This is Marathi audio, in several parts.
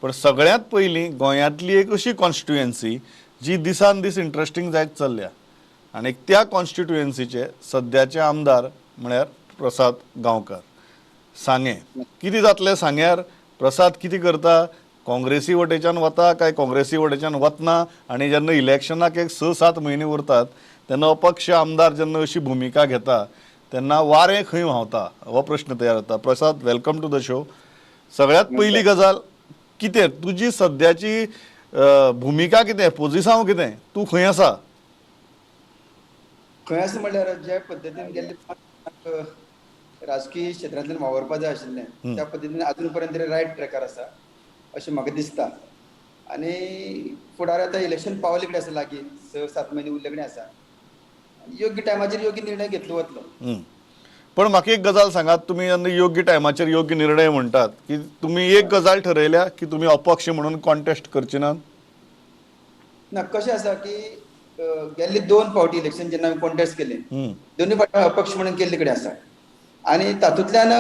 पण सगळ्यात पहिली गोंयांतली एक अशी कॉन्स्टिट्युएन्सी जी दिसान दीस इंटरेस्टिंग जायत चल्ल्या आणि त्या कॉन्स्टिट्युएन्सीचे सद्याचे आमदार म्हळ्यार प्रसाद गांवकार. सांगे कितें जातलें सांग्यार प्रसाद कितें करता, काँग्रेसी वटेच्यान वता काय काँग्रेसी वटेच्यान वतना, आनी जेन्ना इलेक्शनाक एक 6-7 म्हयने उरतात तेन्ना अपक्ष आमदार जेन्ना अशी भुमिका घेता तेन्ना वारें खंय व्हांवता हो प्रश्न तयार जाता. प्रसाद, वेलकम टू द शो. सगळ्यात पयली गजाल कितें तुजी सद्याची भुमिका कितें, पोझिशन कितें, तूं खंय आसा? खंय आसा म्हणल्यार ज्या पद्दतीन गेल्ले राजकीय क्षेत्रांतल्यान वावरपा जाय आशिल्लें त्या पद्दतीन अजून पर्यंत रायट ट्रॅकार आसा अशें म्हाका दिसता. आनी फुडार आतां इलेक्शन पावले कडेन आसा, लागीं 6-7 म्हयने उरले कडेन आसा. योग्य टायमाचेर योग्य निर्णय घेतलो वतलो. पण म्हाका एक गजाल सांगात, तुमी जेन्ना योग्य टायमाचेर योग्य निर्णय म्हणटात की तुमी एक गजाल ठरयल्या की तुमी अपक्ष म्हणून कॉन्टेस्ट करचे नात? ना, कशें आसा की गेल्ले 2 फावटी इलेक्शन जेन्ना हांवें कॉन्टेस्ट केले दोनूय फावटी अपक्ष म्हणून केल्ले कडेन आसा. आनी तातूंतल्यान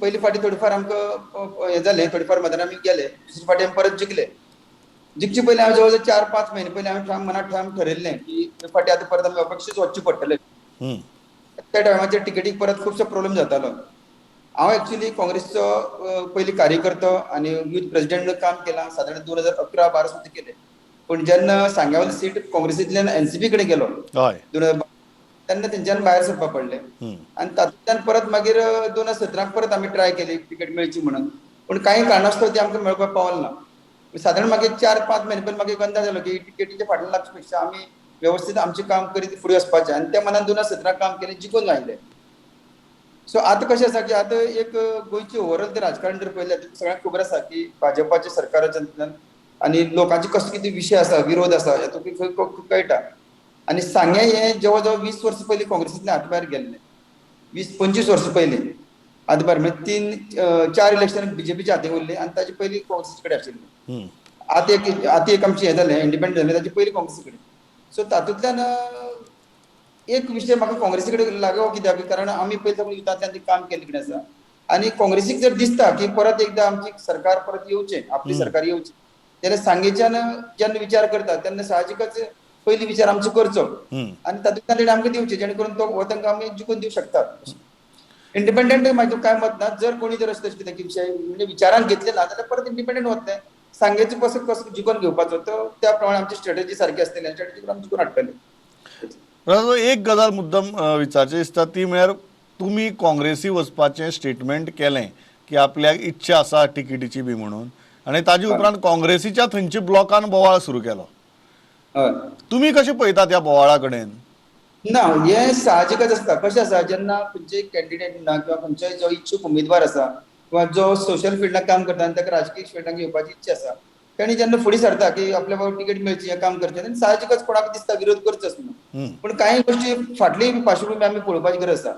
पयली फावटी थोडीफार आमकां हें जालें, थोडीफार मतान आमी गेले. दुसरे फावटी आमी परत जिखले. जिखचे पयलीं हांवें जवळ 4-5 म्हयने पयलीं हांवें मनांत ठाम ठरयल्लें की हे फावटी आतां परत आमी अपक्षच वचचें पडटलें. त्या टायमाचेर टिकेटीक परत खुबसो प्रॉब्लेम जातालो. हांव एक्चुअली काँग्रेसचो पयलीं कार्यकर्तो आनी यूथ प्रेसिडेंट म्हणून काम केलां. सादारण 2011-12 सुद्दां केलें. पूण जेन्ना सांग्यावयली सीट काँग्रेसींतल्यान एनसीपी कडेन गेलो 2012 तेन्ना तेंच्यान भायर सरपा पडलें. आनी तातूंतल्यान परत मागीर 2017 परत आमी ट्राय केली टिकेट मेळची म्हणून, पूण कांय कारणास्तव ती आमकां मेळपाक पावलें ना. सादारण मागीर 4-5 म्हयने पयलीं म्हाका एक अंदाज जालो की टिकेटीच्या फाटल्यान लागचे पेक्षा आमी व्यवस्थीत आमचें काम करीत फुडें वचपाचें, आनी त्या मनान 2017 काम केलें, जिखून आयलें. सो आतां कशें आसा की आतां एक गोंयचें ओवरऑल राजकारण जर पळयलें जाल्यार सगळ्यांक खबर आसा की भाजपाच्या सरकाराच्यातल्यान आनी लोकांचे कसले कितें विशय आसा, विरोध आसा हेतूंत कळटा. आनी सांगे हें जवळ जवळ 20 वर्सां पयलीं काँग्रेसींतल्यान हातभायर गेल्लें. 20-25 वर्सां पयलीं हातभायर म्हणजे 4 इलेक्शन बीजेपीच्या हातीन उरलीं आनी ताचे पयलीं काँग्रेसी कडेन आशिल्लें. आतां एक आमचें हें जालें, इंडिपेंडंट जालें, ताचे पयलीं काँग्रेसी कडेन. सो तातूंतल्यान एक विशय म्हाका काँग्रेसी कडेन लागो कित्याक, कारण आमी पयलीं साकून युथांतल्यान काम केल्लें कडेन आसा. आनी काँग्रेसीक जर दिसता की परत एकदां आमची सरकार परत येवचें, आपली सरकार येवची, जाल्यार सांगेच्यान जेन्ना विचार करता तेन्ना साहजिकच पयली विचार आमचो करचो आनी तातूंतल्यान निर्णय आमकां दिवचे, जेणे करून तो तांकां आमी जिखून दिवंक शकतात. इंडिपेंडंट म्हाजें कांय मत ना. जर कोणी जर अशें कितें विशय म्हणजे विचारान घेतले ना जाल्यार परत इंडिपेंडंट वतले. सांगेचो कसो जिखून घेवपाचो तो त्या प्रमाणे आमची स्ट्रॅटेजी सारकी आसतली आनी स्ट्रॅटेजी आमी जिखून हाडटले. एक गजाल मुद्दम विचारचें दिसता ती म्हळ्यार तुमी काँग्रेसी वचपाचें स्टेटमेंट केलें की आपल्याक इच्छा आसा टिकेटीची बी म्हणून, आनी ताजे उपरांत काँग्रेसीच्या थंयच्या ब्लॉकान बोवाळ सुरू केलो. तुमी कशें पळयतात ह्या बोवाळा कडेन? ना, हें साहजिकच आसता. कशें आसा, जेन्ना खंयचेय कॅन्डिडेट ना किंवा खंयचोय जो इच्छूक उमेदवार आसा किंवा जो सोशल फिल्डाक काम करता आनी ताका राजकीय फिल्डाक येवपाची इच्छा आसा, ताणी जेन्ना फुडें सरता की आपल्या बाबा टिकेट मेळची, हें काम करचें, तेन्ना साहजिकच कोणाक दिसता विरोध करचोच म्हणून. पूण कांय गोश्टी फाटली पार्श्वभूमी आमी पळोवपाची गरज आसा.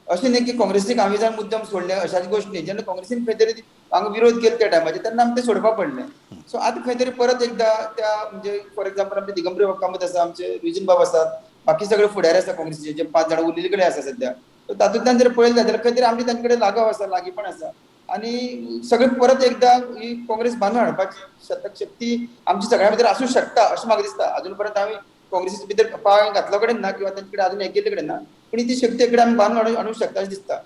अशें न्ही की काँग्रेसीक हांवें जावन मुद्दम सोडलें अशाच गोश्ट न्ही. जेन्ना काँग्रेसीन खंय तरी हांगा विरोध केलो त्या टायमाचेर तेन्ना आमी तें सोडपा पडलें. सो आतां खंय तरी परत एकदां त्या म्हणजे फॉर एग्जांपल आमचे दिगंबर कामत आसा, आमचे रिजन बाब आसात, बाकी सगळे फुडारी आसा काँग्रेसीचे, जे 5 जाणां उरिल्ले कडेन आसा सद्या. तातूंतल्यान जर पळयलें जाल्यार खंय तरी आमची तांचे कडेन लागाव आसा, लागींपण आसा. आनी सगळे परत एकदां ही काँग्रेस बांदून हाडपाची शक्ती आमची सगळ्यां भितर आसूं शकता अशें म्हाका दिसता. अजून पर्यंत हांवें काँग्रेसी भितर पांय घातलो कडेन ना किंवा तांचे कडेन अजून हें केल्ले कडेन ना, पूण ती शक्ती कडेन आमी बांदून हाडूंक शकता अशें दिसता.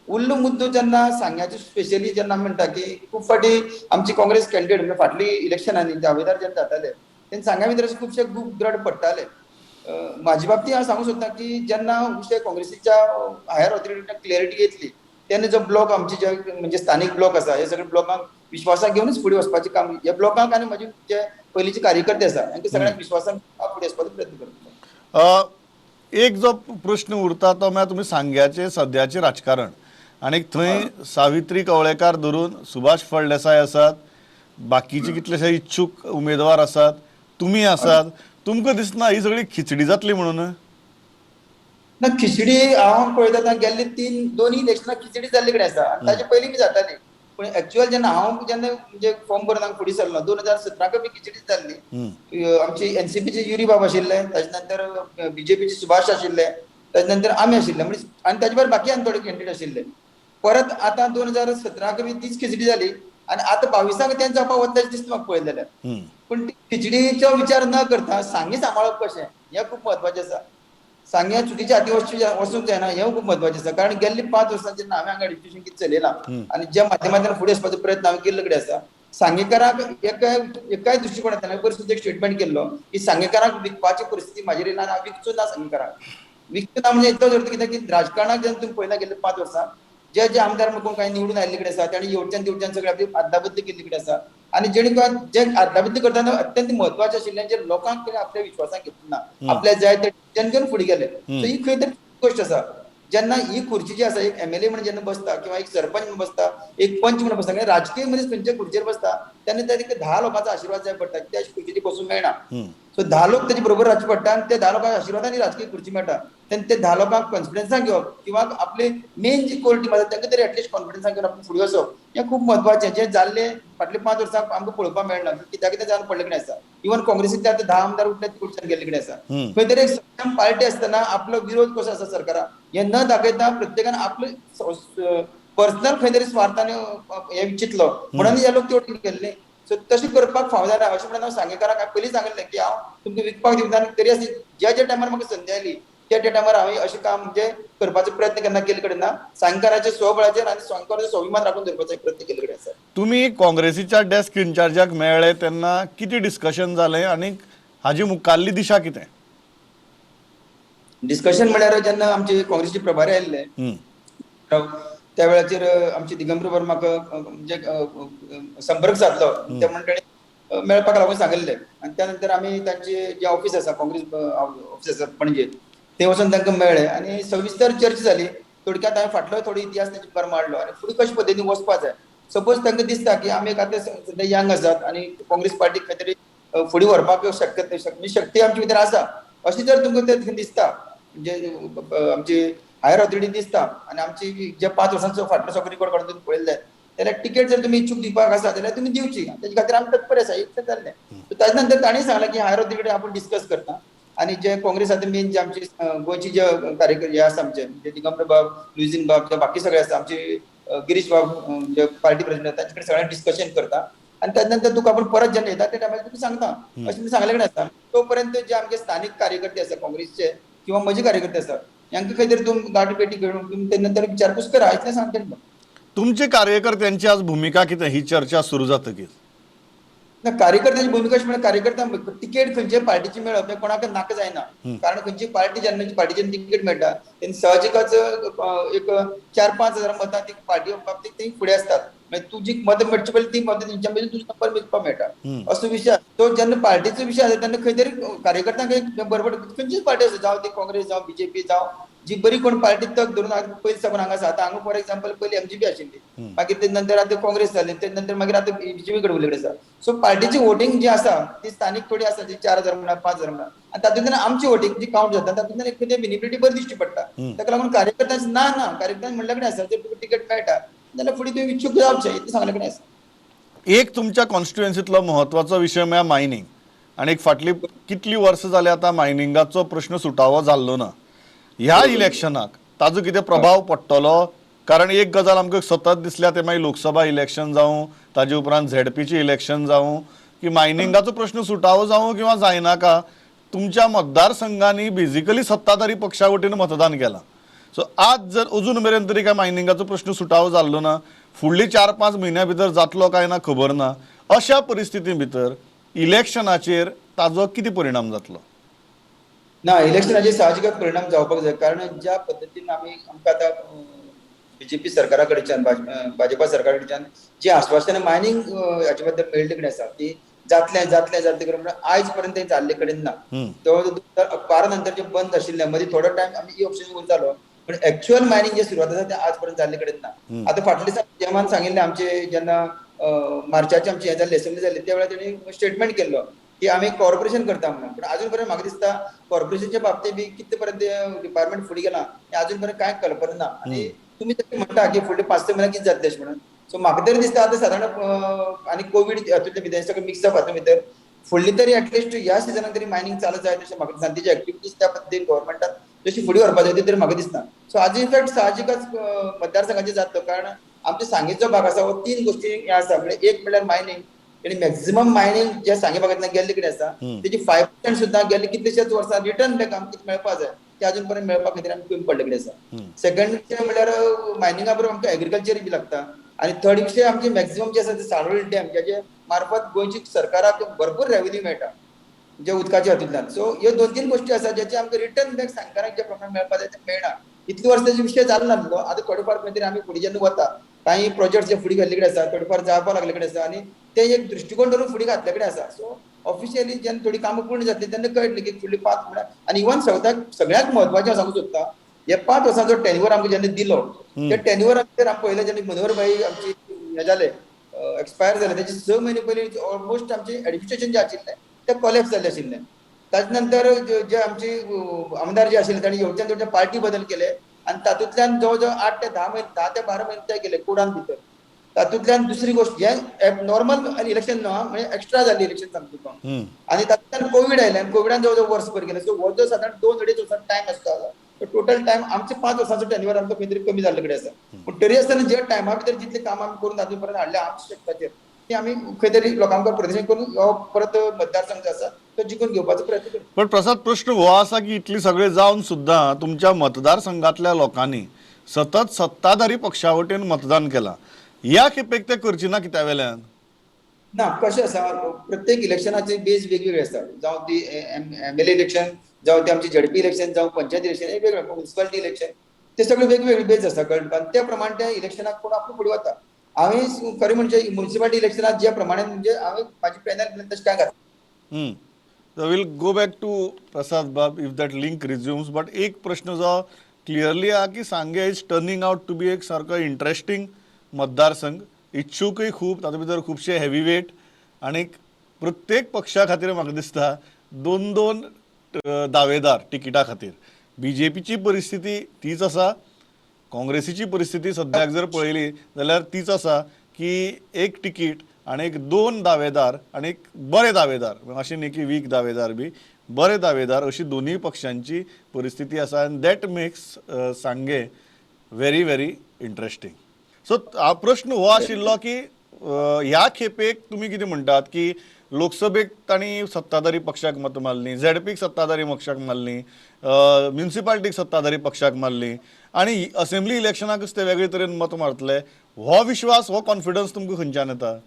उरलो मुद्दो जेन्ना सांग्याचो स्पेशली जेन्ना आमी म्हणटा की खूब फावटी आमची काँग्रेस कॅन्डिडेट म्हणजे फाटली इलेक्शनांनी दावेदार जेन्ना जाताले तेन्ना सांग्या भितर अशे खुबशे ग्रूप गट पडटाले. म्हाजे बाबतींत हांव सांगूंक सोदता की जेन्ना विशय काँग्रेसीच्या हायर ऑथॉरिटीन क्लॅरिटी येतली तेन्ना जो ब्लॉक आमचे जे म्हणजे स्थानीक ब्लॉक आसा हे सगळे ब्लॉकांक विश्वासाक घेवनूच फुडें वचपाचें काम ह्या ब्लॉकांक आनी म्हजे जे पयलींचे कार्यकर्ते आसा तांकां सगळ्यांक विश्वासान फुडें वचपाचो प्रयत्न करतलो. एक जो प्रश्न उरता तो म्हळ्यार तुमी सांग्याचें सद्याचें राजकारण, आनी थंय सावित्री कवळेकार धरून सुभाष फळदेसाय आसात, बाकीचे कितलेशे इच्छूक उमेदवार आसात, तुमी आसात. तुमकां दिसना ही सगळी खिचडी जातली म्हणून? ना, खिचडी हांव पळयता गेल्ले दोनूय इलेक्शनां खिचडी जाल्ले कडेन आसा आनी ताचे पयलीं बी जाताली. पूण एक्चुअल जेन्ना हांव म्हणजे फॉर्म भरून हांगा फुडें सरलो 2017 बी खिचडीच जाल्ली. आमची एनसीपीचे युरी बाब आशिल्ले, ताचे नंतर बीजेपीचे सुभाष आशिल्ले, ताचे नंतर आमी आशिल्ले म्हणजे आनी ताचे भायर बाकी आनी थोडे कॅन्डिडेट आशिल्ले. परत आतां 2017 बी तीच खिचडी जाली आणि आता 22 तें जावपा वता दिसता म्हाका पळयलें जाल्यार. हम्म. पण खिचडीचो विचार न करता सांगी सांबाळप कशें हें खूब म्हत्वाचें आसा. सांग्या चुकीच्या हाती वचूंक जायना हें खूब म्हत्वाचें आसा. कारण गेल्ली 5 वर्सां जेन्ना हांवें हांगा एड्युकेशन कितें चलयलां आनी ज्या माध्यमांतल्यान फुडें वचपाचो प्रयत्न हांवें केल्लो कडेन आसा, सांगेकाराक एकाय दृश्टीकोनांतल्यान हांवें बरे सुद्दां एक स्टेटमेंट केल्लो की सांगेकाराक विकपाची परिस्थिती म्हाजेर येयना आनी हांव विकचो ना सांगेकाराक. विकचो ना म्हणजे इतलोच अर्थ कित्याक की राजकारणाक जेन्ना तुमी पळयला गेले 5 वर्सां जे जे आमदार कोण कांय निवडून आयिल्ले कडेन आसा तांणी हेवटेन तेवटेन सगळे आपली आदलाबद्दी केल्ली कडेन आसा आनी जेणे जे आदलाबद्दी करतना अत्यंत म्हत्वाचें आशिल्लें जे लोकांक आपल्या विश्वासान घेतलें ना आपल्या जाय ते घेवन फुडें गेले. सो ही खंय तरी गोश्ट आसा. जेन्ना ही खुर्ची जी आसा एक MLA म्हणून जेन्ना बसता किंवा एक सरपंच म्हणून बसता एक पंच म्हणून बसता राजकीय मनीस खंयच्या खुर्चेर बसता तेन्ना ताका 10 लोकांचो आशिर्वाद जाय पडटा त्या खुर्चेर बसूंक मेळना. सो 10 लोक ताचे बरोबर रावचे पडटा आनी ते 10 लोकांच्या आशिर्वादान राजकीय खुर्ची मेळटा. तेन्ना ते 10 लोकांक कॉन्फिडन्सान घेवप किंवा आपले मेन जी कोर टीम आसा तांकां तरी एटलिस्ट कॉन्फिडन्सान घेवन आपण फुडें वचप हें खूब म्हत्वाचें. जें जाल्लें फाटले 5 वर्सां आमकां पळोवपाक मेळना कित्याक कितें जावन पडले कडेन आसा. इवन काँग्रेसींतले आतां 10 आमदार उठले खुर्चेर गेल्ले कडेन आसा. खंय तरी एक सक्षम पार्टी आसतना आपलो विरोध कसो आसा सरकाराक हें न दाखयता प्रत्येकान आपलो पर्सनल खंय तरी स्वार्थान हें चिंतलो म्हणून हे लोक तेवटेन गेल्ले. सो तशें करपाक फावो जायना अशें म्हणून हांव सांगेकाराक हांवें पयलीं सांगलें की हांव तुमकां विकपाक दिवना आनी तरी आसतना ज्या टायमार म्हाका संदी आयली त्या टायमार हांवें अशें काम म्हणजे करपाचो प्रयत्न केन्ना केले कडेन ना. सांगेकाराच्या स्वबळाचेर आनी सांगेकाराचो स्वाभिमान राखून धरपाचो एक प्रयत्न केले कडेन आसा. तुम्ही काँग्रेसीच्या डेस्क इन्चार्जाक मेळ्ळे तेन्ना कितें डिस्कशन जालें आनी हाजी मुखाल्ली दिशा कितें? डिस्कशन म्हळ्यार जेन्ना आमचे काँग्रेसचे प्रभारी आयिल्ले त्या वेळाचेर आमचे दिगंबर वर्माक म्हणजे संपर्क साधलो त्या मंडळी मेळपाक लागून सांगिल्लें आनी त्या नंतर आमी तांचे जे ऑफिस आसा काँग्रेस ऑफिस आसा पणजे ते वचून तांकां मेळ्ळे आनी सविस्तर चर्चा जाली. थोडक्यात हांवें फाटलो थोडो इतिहास तांचे मुखार मांडलो आनी फुडें कशे पद्दतीन वचपाक जाय. सपोज तांकां दिसता की आमी आतां सद्या यंग आसात आनी काँग्रेस पार्टीक खंय तरी फुडें व्हरपाक शक्ती आमचे भितर आसा अशें जर तुमकां दिसता म्हणजे आमची हायर ऑथॉरिटी दिसता आनी आमची जे 5 वर्सांचो फाटलो सगळो रिकॉर्ड काडून तुम्ही पळयले जाल्यार तिकेट जर तुमी इच्छूक दिवपाक आसा जाल्यार तुमी दिवची ताचे खातीर आमी तत्पर आसा इतलें जाल्लें. ताजे नंतर ताणें सांगलें की हायर ऑथॉरिटी आपण डिस्कस करता आनी जे काँग्रेस आतां मेन जे आमची गोंयची जे कार्यकर्ते आसा आमचे म्हणजे दिगंबर बाब लुईजीन बाब जे बाकी सगळे आसा आमचे गिरीश बाब जे पार्टी प्रेसिडेंट तांचे कडेन सगळ्यांक डिस्कशन करता आनी ताजे नंतर तुका आपण परत जेन्ना येता त्या टायमार तुका सांगता अशें सांगले कडेन आसा. तो पर्यंत जे आमचे स्थानीक कार्यकर्ते आसा काँग्रेसचे किंवा म्हजे कार्यकर्ते आसा यांका खंय तरी तुम गाठी पेटी घेवन तुमी ते नंतर विचारपूस करा इतलें सांगता. तुमचे कार्यकर्त्यांची आज भूमिका कितें ही चर्चा सुरू जातकीर? ना कार्यकर्त्याची भूमिका अशी म्हणजे कार्यकर्त्यांक तिकेट खंयचे पार्टीची मेळप हें कोणाक नाका जायना. कारण खंयची पार्टी जेन्ना पार्टीची तिकेट मेळटा तेन्ना सहजिकच एक 4-5 हजार मतां ती पार्टी बाबतींत ती फुडें आसतात. मागीर तुजी मतां मेळची पयलीं ती मतां तेंच्या मदीं तुजो नंबर मेळपाक मेळटा असो विशय. तो जेन्ना पार्टीचो विशय आसा तेन्ना खंय तरी कार्यकर्त्यांक एक बरोबर खंयचीच पार्टी आसा जावं ती काँग्रेस जावं BJP जावं जी बरी कोण पार्टी तक धरून पयलीं साकून हांगा आसा. आतां हांगा फॉर एक्झाम्पल पयलीं MGP आशिल्ली मागीर ते नंतर आतां काँग्रेस जाली ते नंतर मागीर आतां BJP कडे उरले आसा. सो पार्टीची वोटींग जी आसा ती स्थानीक थोडी आसा जी 4,000 म्हणा 5,000 म्हणा आनी तातूंतल्यान आमची वोटींग जी कावंट जाता तातूंतल्यान एक कितें विनिबिलिटी बरी दिश्टी पडटा. ताका लागून कार्यकर्त्यांचे ना कार्यकर्त्यांक म्हणल्या कडेन आसा जर तुका तिकेट मेळटा जाल्यार फुडें तुवें इच्छूक जावचें इतलें सांगले कडेन आसा. एक तुमच्या कॉन्स्टिट्युएन्सींतलो म्हत्वाचो विशय म्हळ्यार मायनिंग आनी फाटली कितलीं वर्सां जाली आतां मायनिंगाचो प्रश्न सुटावो जाल्लो ना. ह्या इलेक्शनाक ताजो कितें प्रभाव पडटलो? कारण एक गजाल आमकां सतत दिसल्या ते मागीर लोकसभा इलेक्शन जावं ताजे उपरांत ZPची इलेक्शन जावं की मायनिंगाचो प्रश्न सुटावो जावं किंवा जायनाका तुमच्या मतदारसंघांनी बेजिकली सत्ताधारी पक्षा वटेन मतदान केलां. सो आज जर अजून मेरेन तरी काय मायनिंगाचो प्रश्न सुटावो जाल्लो ना फुडली 4-5 म्हयन्या भितर जातलो काय ना खबर ना. अशा परिस्थिती भितर इलेक्शनाचेर ताजो कितें परिणाम जातलो? ना इलेक्शनाचेर साहजिकच परिणाम जावपाक जाय कारण ज्या पद्दतीन आमकां आतां BJP सरकारा कडच्यान भाजपा सरकारा कडच्यान जी आश्वासनां मायनिंग हाचे बद्दल मेळिल्ले कडेन आसा ती जातलें करून आयज पर्यंत जाल्ले कडेन ना. तो 2012 नंतर जे बंद आशिल्ले मदीं थोडो टायम आमी ऑप्शन यूज जालो पण एक्च्युअल मायनिंग जे सुरवात आसा ते आज पर्यंत जाल्ले कडेन ना. आतां फाटल्या दिसा जेमान सांगिल्लें आमचे जेन्ना मार्चाची आमची हें जाल्ली असेंब्ली जाल्ली त्या वेळार तेणी स्टेटमेंट केल्लो की आमी कॉर्पोरेशन करता म्हणून. पण अजून पर्यंत म्हाका दिसता कॉर्पोरेशनच्या बाबतींत बी कितें पर्यंत डिपार्टमेंट फुडें गेला हें अजून पर्यंत कांय कल्पना ना. आनी तुमी तशें म्हणटा की फुडले 5-6 म्हयने कितें जातलें अशें म्हणून. सो म्हाका तरी दिसता आतां सादारण आनी कोवीड हातूंतले भितर सगळें मिक्सअप हातूंत भितर फुडली तरी एटलिस्ट ह्या सिजनाक तरी मायनिंग चालू जाय अशें म्हाका दिसता. तेजी एक्टिविटीज त्या पद्दतीन गव्हर्मेंटान जशी फुडें व्हरपाक जाय ती तरी म्हाका दिसता. सो हाजो इफेक्ट साहजिकच मतदारसंघाचेर जातलो कारण आमच्या सांगेचो भाग आसा हो 3 गोष्टी हे आसा म्हणजे एक म्हणल्यार मायनिंग आणि मॅक्झिमम मायनिंग जे सांगे भागांतल्यान गेल्ले कितें आसा तेजी 5% सुद्दां गेल्ले कितलेशेच वर्सां रिटर्न बॅक आमकां मेळपा जाय ते अजून पर्यंत मेळपा खातीर आमी कमी पडले कितें आसा सेकंड म्हणल्यार मायनिंगा बरोबर आमकां एग्रीकल्चर बी लागता आनी थर्ड विशय आमचे मॅक्झिमम जे आसा ते साळोळी डॅम ज्याचे मार्फत गोंयची सरकाराक भरपूर रेव्हेन्यू मेळटा जे उदकाच्या हातूंतल्यान सो ह्यो 2-3 गोष्टी आसा ज्याचे आमकां रिटर्न बॅक सांगताराक जे प्रमाण मेळपा जाय ते मेळना इतली वर्सांचो विशय जालो नासलो आतां थोडे फार खंय तरी आमी फुडें जेन्ना वता काही प्रोजेक्ट जे फुडें गेल्ले कडेन आसा थोडे फार जावपा लागले कडेन आसा आनी ते एक दृश्टिकोन धरून फुडें घातले कडेन आसा सो ऑफिशियली जेन्ना थोडी कामां पूर्ण जातली तेन्ना कळटलें की फुडली 5 म्हळ्यार आनी इवन सगळ्यात म्हत्वाचें सांगूंक सोदता हे 5 वर्सांचो टेन्युअर आमकां जेन्ना दिलो त्या टेन्युअरा भितर आमी पळयलें जेन्ना मनोहर भाई आमची हे जाले एक्सपायर जाले तेचे 6 म्हयने पयलीं ऑलमोस्ट आमचे एडमिनिस्ट्रेशन जे आशिल्लें तें कोलॅप्स जाल्लें आशिल्लें ताचे नंतर जे आमचे आमदार जे आशिल्ले तांणी हेवटेन तेवटेन पार्टी बदल केले आनी तातूंतल्यान जवळ जवळ 8 ते 10 म्हयने 10 ते 12 म्हयने ते गेले कुडान भितर तातूंतल्यान दुसरी गोष्ट हे नॉर्मल इलेक्शन न्हू म्हणजे एक्स्ट्रा जाल्लें इलेक्शन सांगता तुका आनी तातूंतल्यान कोवीड आयलें आनी कोविडान जवळ जवळ वर्सभर गेले सो हो जो सादारण 2-2.5 वर्सांचो टायम आसता टोटल टायम आमचे 5 वर्सांचो टेन्युअर आमकां खंय तरी कमी जाल्ले कडेन आसा पूण तरी आसतना जे टायमा भितर जितले काम आमी करून तातूंत पर्यंत हाडले आमच्या शक्तीचेर ते आमी खंय तरी लोकांक प्रदर्शन करून हो परत मतदारसंघ जो आसा तो जिखून घेवपाचो प्रयत्न करता पण प्रसाद प्रश्न हो आसा की इतली सगळे जावन सुद्दां तुमच्या मतदारसंघातल्या लोकांनी सतत सत्ताधारी पक्षा वटेन मतदान केलां ह्या खेपेक ते करची ना कित्या वेल्यान ना कशें आसा प्रत्येक इलेक्शनाचे बेज वेगवेगळे आसता जावं ती एमएलए इलेक्शन जावं ते आमचे झडपी इलेक्शन जावं पंचायत इलेक्शन हे वेगळे म्युनिसिपालिटी इलेक्शन ते सगळे वेगवेगळे बेज आसा कळ्ळें आनी त्या प्रमाणे त्या इलेक्शनाक कोण आपलो फुडें वता हांवें खरें म्हणजे म्युनिसिपालिटी इलेक्शनाक ज्या प्रमाणे म्हणजे हांवें म्हाजी पॅनल तशें कांय घातलें So we'll go back to Prasad Bab if that link resumes. But एक प्रश्न जो क्लिअरली हा की सांगे is turning out to be एक सारको इंटरेस्टिंग मतदारसंघ इच्छुकय खूब तातूंत भितर खुबशे हेवी वेट आनी प्रत्येक पक्षा खातीर म्हाका दिसता 2-2 दावेदार टिकिटा खातीर BJPची परिस्थिती तीच आसा काँग्रेसीची परिस्थिती सद्याक जर पळयली जाल्यार तीच आसा की एक तिकीट आणि एक 2 दावेदार आणि एक बरे दावेदार अशें न्ही की वीक दावेदार बी बरे दावेदार अशी दोन्ही पक्षांची परिस्थिती आसा आनी दॅट मेक्स सांगे व्हेरी व्हेरी इंटरेस्टिंग सो प्रश्न हो आशिल्लो की ह्या खेपेक तुमी कितें म्हणटात की लोकसभेक तांणी सत्ताधारी पक्षाक मत मारली झेडपीक सत्ताधारी पक्षाक मारली म्युनिसिपालिटीक सत्ताधारी पक्षाक मारली आणि असेंब्ली इलेक्शनाकच ते वेगळे तरेन मत मारतले हो विश्वास हो कॉन्फिडन्स तुमकां खंयच्यान येता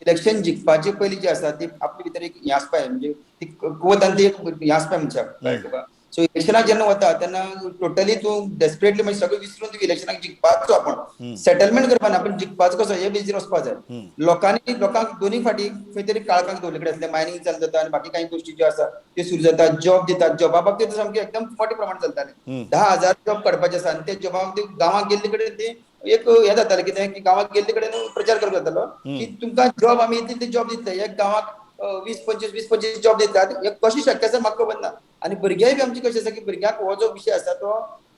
इलेक्शन जिखपाचे पयलीं जे आसा ती आपले भितर एक हें आसपाक जाय म्हणजे ती कुवत आनी ती एक हें आसपाक म्हणच्या कळ्ळें तुका सो इलेक्शनाक जेन्ना वता तेन्ना टोटली तूं डेस्परेटली म्हणजे सगळें विसरून तूं इलेक्शनाक जिखपाचो आपण सेटलमेंट करपा ना पण जिखपाचो कसो हे बेजीर वचपा जाय लोकांक दोन्ही फाटी खंय तरी काळखांत दवरले कडेन आसले मायनिंग चालू जाता आनी बाकी काही गोष्टी ज्यो आसा त्यो सुरू जातात जॉब दितात जॉबा बाबतींत सामकें एकदम मोठे प्रमाण चलताले 10,000 जॉब काडपाचे आसा आनी ते जॉबा बाबतींत गांवांत गेल्ले कडेन ते एक हे जातालें कितें की गांवांत गेल्ले कडेन प्रचार करप जातालो की तुमकां जॉब आमी इतले जॉब दितले एक गांवांक 20-25 जॉब दितात हे कशें शक्य आसा म्हाका खबर ना आनी भुरग्याय बी आमचे कशें आसा की भुरग्यांक हो जो विशय आसा तो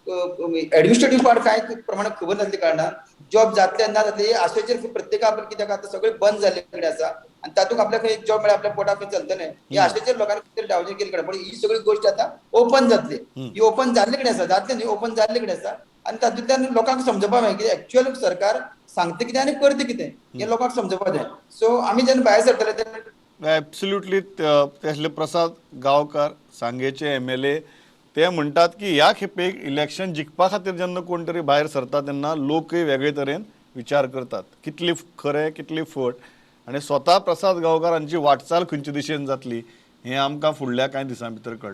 एडमिनिस्ट्रेटिव्ह पार्ट कांय प्रमाणात खबर नासल्या कारणान जॉब जातले ना जातले हे आशेचेर प्रत्येका आपले कित्याक आतां सगळे बंद जाल्ले कडेन आसा आनी तातूंत आपल्याक एक जॉब मेळ्ळ्या आपल्या पोटाक चलतलें हे आशेचेर लोकांनी डावजे केले कडेन पण ही सगळी गोष्ट आतां ओपन जातली ही ओपन जाल्ले कडेन आसा जातले न्ही ओपन जाल्ले कडेन आसा आनी तातूंतल्यान लोकांक समजपा जाय की एक्चुअल सरकार सांगता कितें आनी करता कितें हे लोकांक समजपा जाय सो आमी जेन्ना भायर सरतले तेन्ना एब्सोल्युटली ते प्रसाद गांवकार सांगेचे MLA ते म्हणटात की ह्या खेपेक इलेक्शन जिखपा खातीर जेन्ना कोण तरी भायर सरता तेन्ना लोकय वेगळे तरेन विचार करतात कितली खरें कितली फट आनी स्वता प्रसाद गांवकारांची वाटचाल खंयचे दिशेन जातली हें आमकां फुडल्या कांय दिसां भितर कळटलें